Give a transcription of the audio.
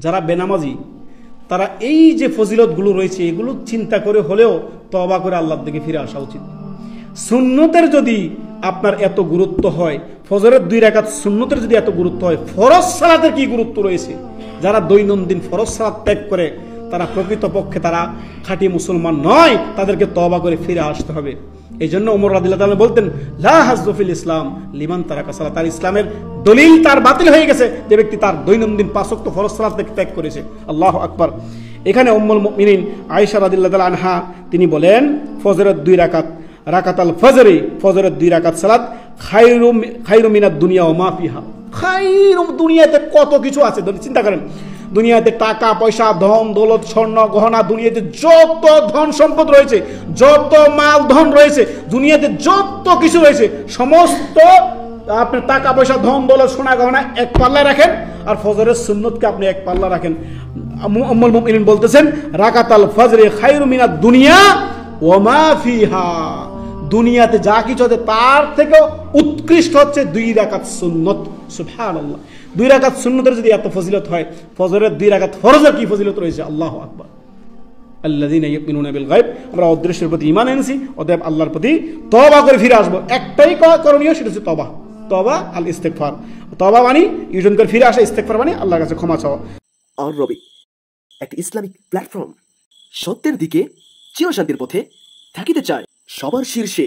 যারা বেনামাজি তারা এই যে ফজিলতগুলো রয়েছে এগুলো চিন্তা করে হলেও তওবা করে আল্লাহর দিকে ফিরে আসা উচিত। সুন্নতের যদি আপনার এত গুরুত্ব হয়, ফজরের 2 রাকাত সুন্নতের যদি এত গুরুত্ব হয়, ফরজ সালাতের কি গুরুত্ব রয়েছে? যারা দৈনন্দিন ফরজ সালাত ত্যাগ করে তারা প্রকৃতপক্ষে তারা খাঁটি মুসলমান নয়, তাদেরকে তওবা করে ফিরে আসতে হবে। এই জন্য ওমর রাদিয়াল্লাহু তাআলা বলতেন, লা হাজ্জু ফিল ইসলাম লিমান তারাকা সালাত। তার ইসলামের দলিল তার বাতিল হয়ে গেছে যে ব্যক্তি তার দৈনন্দিন 5 ওয়াক্ত ফরজ সালাত ত্যাগ করেছে। আল্লাহু আকবার। এখানে উম্মুল মুমিনিন আয়েশা রাদিয়াল্লাহু তাআলা আনহা তিনি বলেন, ফজরের 2 রাকাত রাকাতাল ফজরে, ফজরের 2 রাকাত সালাত খায়রু মিনাদ দুনিয়া ওয়া মা ফিহা। খায়রু, দুনিয়াতে কত কিছু আছে চিন্তা করেন। দুনিয়াতে টাকা পয়সা, ধন দৌলত, স্বর্ণ গহনা, দুনিয়াতে যত ধন সম্পদ রয়েছে, যত মাল ধন রয়েছে, দুনিয়াতে যত কিছু রয়েছে, সমস্ত আপনি টাকা পয়সা, ধন দৌলত, সোনা গহনা এক পাল্লায় রাখেন, আর ফজরের সুন্নতকে আপনি এক পাল্লা রাখেন। উম্মুল মুমিনিন বলতেছেন, রাকাতাল ফজরে খায়রু মিনাদ দুনিয়া ওয়া মা ফিহা। দুনিয়াতে যা কিছু আছে তার থেকে উৎকৃষ্ট হচ্ছে 2 রাকাত সুন্নত। সুবহানাল্লাহ। 2 রাকাত সুন্নতের যদি এত ফজিলত হয়, ফজরের 2 রাকাত ফরজের কি ফজিলত রয়েছে? আল্লাহু আকবার। আল্লাযীনা ইউমিনুনা বিল গায়ব। আমরা অদৃশ্যের প্রতি ঈমান এনেছি, অতএব আল্লাহর প্রতি তওবা করে ফিরে আসব। একটাই করণীয়, সেটা হচ্ছে তওবা। তওবা আল ইস্তিগফার। তওবা মানে ইউজন করে ফিরে আসা, ইস্তিগফার মানে আল্লাহর কাছে ক্ষমা চাওয়া। আর রবি একটা ইসলামিক প্ল্যাটফর্ম, সত্যের দিকে চিরশান্তির পথে থাকিতে চায় সবার শীর্ষে।